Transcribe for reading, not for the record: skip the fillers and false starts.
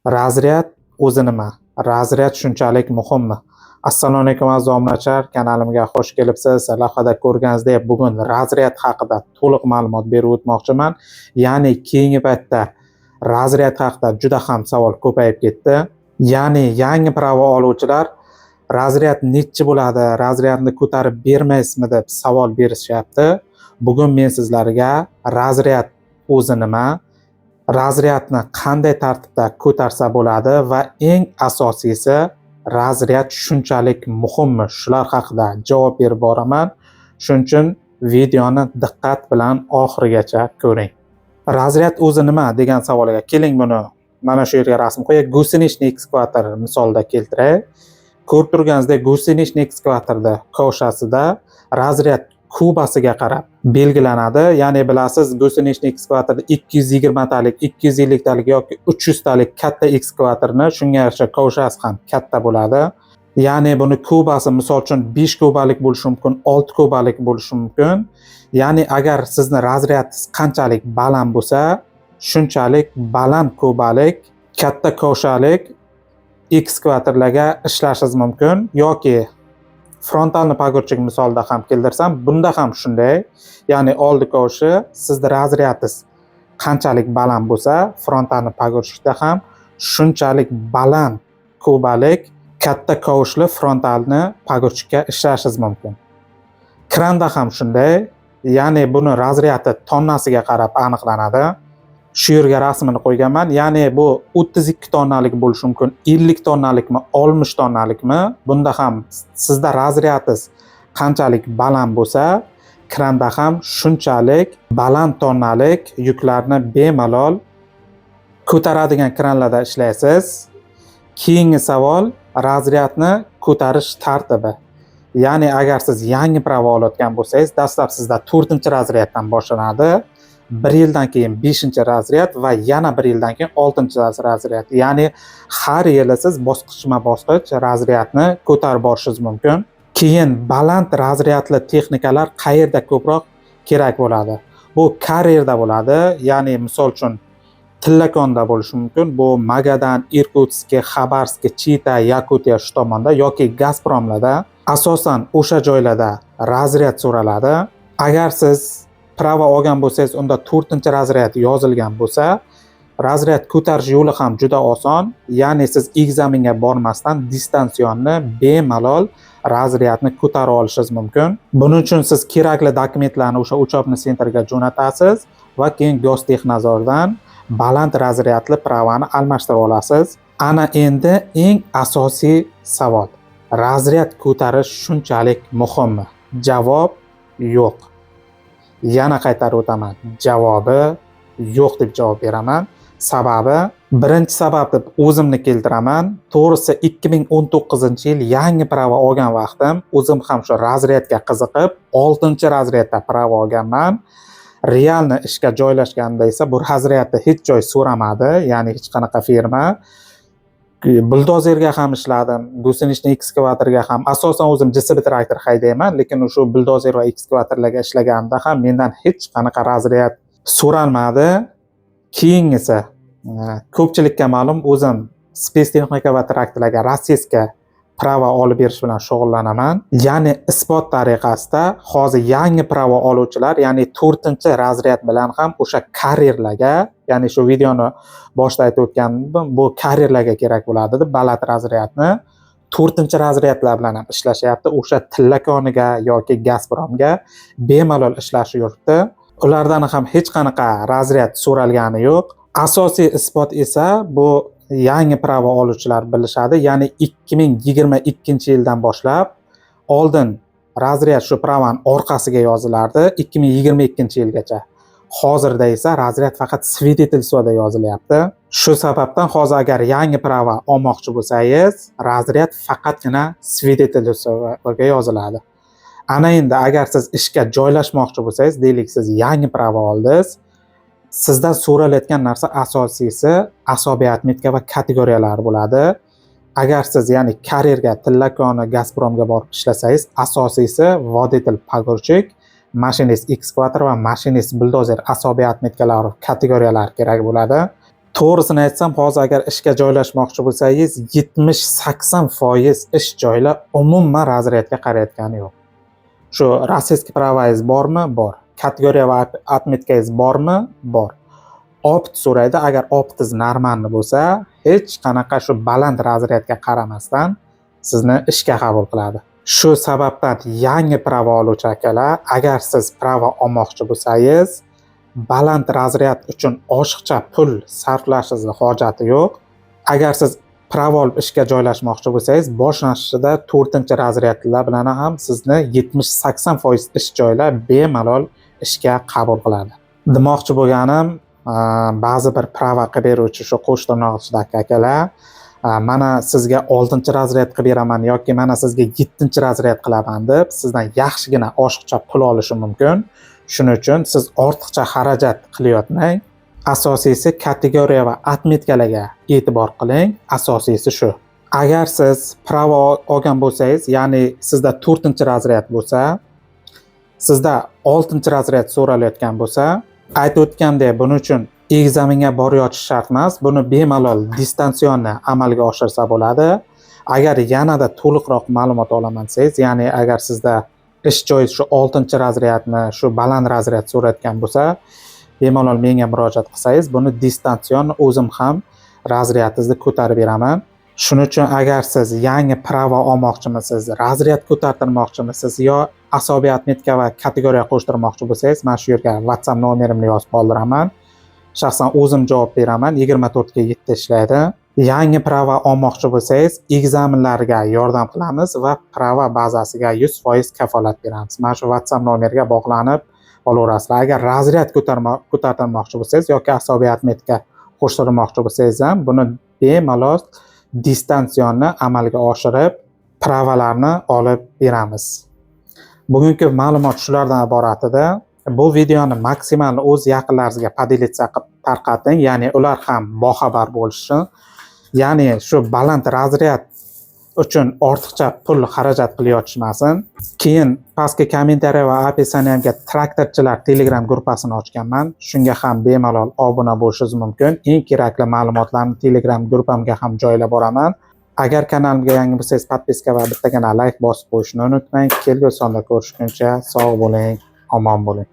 Razryad o'zi nima? Razryad shunchalik muhimmi? Assalomu alaykum aziz obunachilar, kanalimga xush kelibsiz. Lavhada ko'rganingizdek, bugun razryad haqida to'liq ma'lumot berib o'tmoqchiman. Ya'ni keyingi paytda razryad haqida juda ham savol ko'payib ketdi. Ya'ni yangi pravo oluvchilar razryad nechi bo'ladi, razryadni ko'tarib bermaysizmi deb savol berishyapti. Bugun men sizlarga razryad o'zi nima, razryadni qanday tartibda ko'tarsa bo'ladi va eng asosiysi razryad shunchalik muhimmi, shular haqida javob berib boraman. Shuning uchun videoni diqqat bilan oxirigacha ko'ring. Razryad o'zi nima degan savolga keling, buni mana shu yerga rasm qo'yib, gusenичный ekskavator misolida keltiray. Ko'rib turganingizdek, gusenичный ekskavatorda koshasida razryad kubasiga qarab belgilanadi. Ya'ni bilasiz, gusenичный ekskavatorda 220 talik, 250 talik yoki 300 talik katta ekskavatorni shunga yarasha koshasi ham katta bo'ladi. Ya'ni buni kubasi misol uchun 5 kubalik bo'lishi mumkin, 6 kubalik bo'lishi mumkin. Ya'ni agar sizni razryadingiz qanchalik baland bo'lsa, shunchalik baland kubalik katta koshalik ekskavatorlarga ishlashingiz mumkin. Yoki frontalni pogorchik misolida ham keltirsam, bunda ham shunday. Ya'ni oldi koshi sizning razryadingiz qanchalik baland bo'lsa, frontalni pogorchikda ham shunchalik baland kubalik katta koshli frontalni pogorchikka ishlashingiz mumkin. Kranda ham shunday. Ya'ni buni razryadi tonnasiga qarab aniqlanadi. Shu yerga rasmini qo'yganman. Ya'ni bu 32 tonnalik bo'lishi mumkin, 50 tonnalikmi, 60 tonnalikmi? Bunda ham sizda razryadingiz qanchalik baland bo'lsa, kranda ham shunchalik baland tonnalik yuklarni bemalol ko'taradigan kranlarda ishlaysiz. Keyingi savol razryadni ko'tarish tartibi. Ya'ni agar siz yangi pravo olayotgan bo'lsangiz, dastlab sizda 4-razryaddan boshlanadi. 1 yildan keyin 5-razryad va yana 1 yildan keyin 6-razryad. Ya'ni har yili siz bosqichma-bosqich razryadni ko'tarib borishingiz mumkin. Keyin baland razryadli texnikalar qayerda ko'proq kerak bo'ladi? Bu karyerda bo'ladi. Ya'ni misol uchun Tillakonda bo'lishi mumkin. Bu Magadan, Irkutsk, Xabarsk, Chita, Yakutiya shu tomonda yoki Gazpromlarda asosan o'sha joylarda razryad so'raladi. Agar siz pravo olgan bo'lsangiz, unda 4-razryad yozilgan bo'lsa, razryad ko'tarish yo'li ham juda oson. Ya'ni siz ekzaminga bormasdan distansionni bemalol razryadni ko'tarib olishingiz mumkin. Buning uchun siz kerakli dokumentlarni o'sha uchobni sentrga jo'natasiz va keyin Gostexnadzordan baland razryadli pravoni almashtirib olasiz. Ana endi eng asosiy savol. Razryad ko'tarish shunchalik muhimmi? Javob yo'q. Yana qaytarib o'taman. Javobi yo'q deb javob beraman. Sababi, birinchi sabab deb o'zimni keltiraman. To'g'risi 2019-yil yangi pravo olgan vaqtim o'zim ham shu razryadga qiziqib 6-razryadda pravo olganman. Realni ishga joylashganda esa bu razryadda hech joy so'ramadi, ya'ni hech qanaqa firma. Buldozerga ham ishladim, gusenичный ekskavatorga ham. Asosan o'zim JCB traktor haydayman, lekin o'sha buldozer va ekskavatorlarga ishlaganimda ham mendan hech qanaqa razryad so'ralmadi. Keyingisi, ko'pchilikka ma'lum, o'zim spes texnika va traktorlarga rossiyska pravo olib berish bilan shug'ullanaman. Ya'ni isbot tariqasida hozir yangi pravo oluvchilar, ya'ni 4-razryad bilan ham o'sha karyerlarga, ya'ni shu videoni boshida aytib o'tganim, bu karyerlarga kerak bo'ladi deb baland razryadni 4-razryadlar bilan ham ishlashyapti. O'sha Tillakoniga yoki Gazpromga bemalol ishlashi yuribdi. Ulardan ham hech qanaqa razryad so'ralgani yo'q. Asosiy isbot esa bu yangi pravo oluvchilar bilishadi. Ya'ni 2022-yildan boshlab oldin razryad shu pravoni orqasiga yozilardi 2022-yilgacha. Hozirda esa razryad faqat свидетельствоda yozilyapti. Shu sababdan hozir agar yangi pravo olmoqchi bo'lsangiz, razryad faqatgina свидетельствоga yoziladi. Ana endi agar siz ishga joylashmoqchi bo'lsangiz, deylik siz yangi pravo oldingiz, sizdan so'ralayotgan narsa asosiysi asobiy atmetka va kategoriyalar bo'ladi. Agar siz ya'ni karyerga, Tillakoni, Gazpromga borib ishlasangiz, asosiysi водитель pogorchik, mashinist ekskavator va mashinist buldozer asobiy atmetkalari kategoriyalari kerak bo'ladi. To'g'risini aytsam, hozir agar ishga joylashmoqchi bo'lsangiz, 70-80% ish joylar umuman razryadga qarayotgani yo'q. Shu rossiyskiy pravangiz bormi? Bor. Kategoriya va отметканgiz bormi? Bor. Opit so'raydi. Agar opitingiz normalniy bo'lsa, hech qanaqa shu baland razryadga qaramasdan sizni ishga qabul qiladi. Shu sababdan yangi prava oluvchi akalar, agar siz prava olmoqchi bo'lsangiz, baland razryad uchun oshiqcha pul sarflashingizni hojati yo'q. Agar siz prava olib ishga joylashmoqchi bo'lsangiz, boshlanishida 4-razryadlar bilan ham sizni 70-80% ish joylar bemalol ishga qabul qiladi. Demoqchi bo'lganim, ba'zi bir prava qilib beruvchi shu qo'sh tirnoqchidagi akalar, mana sizga 6-razryad qilib beraman yoki mana sizga 7-razryad qilaman deb sizdan yaxshigina oshiqcha pul olishi mumkin. Shuning uchun siz ortiqcha xarajat qilyotmang. Asosiysi kategoriya va отметкаlarga e'tibor qiling. Asosiysi shu. Agar siz prava olgan bo'lsangiz, ya'ni sizda 4-razryad bo'lsa, sizda 6-razryad so'ralayotgan bo'lsa, aytib o'tgandek, buning uchun ekzaminga borib yotish shart emas. Buni bemalol distansionni amalga oshirsa bo'ladi. Agar yanada to'liqroq ma'lumot olaman desangiz, ya'ni agar sizda ish joyi shu 6-razryadni, shu baland razryad so'rayotgan bo'lsa, bemalol menga murojaat qilsangiz, buni distansion o'zim ham razryadingizni ko'tarib beraman. Shuning uchun agar siz yangi prava olmoqchimisiz, razryad ko'tartirmoqchimisiz yo asobiy отметка va kategoriya qo'shtirmoqchi bo'lsangiz, mana shu yerga WhatsApp nomerimni yozib qoldiraman. Shaxsan o'zim javob beraman. 24 ga 7 ishlaydi. Yangi prava olmoqchi bo'lsangiz, ekzaminlarga yordam qilamiz va prava bazasiga 100% kafolat beramiz. Mana shu WhatsApp nomeriga bog'lanib olaverasizlar. Agar razryad ko'tartirmoqchi bo'lsangiz yoki asobiy отметка qo'shtirmoqchi bo'lsangiz ham buni bemalol distansionni amalga oshirib pravalarni olib beramiz. Bugungi ma'lumot shulardan iborat edi. Bu videoni maksimal o'z yaqinlaringizga podelitsa qilib tarqating, ya'ni ular ham boxabar bo'lishsin. Ya'ni shu baland razryad uchun ortiqcha pul xarajat qilayotishmasin. Keyin pastki kommentariy va описаниямga traktorchilar Telegram gruppasini ochganman. Shunga ham bemalol obuna bo'lishingiz mumkin. Eng kerakli ma'lumotlarni Telegram gruppamga ham joylab boraman. Agar kanalimga yangi bo'lsangiz, podpiska va bittagina like bosib qo'yishni unutmang. Kelgusi sonda ko'rishguncha sog' bo'ling, omon bo'ling.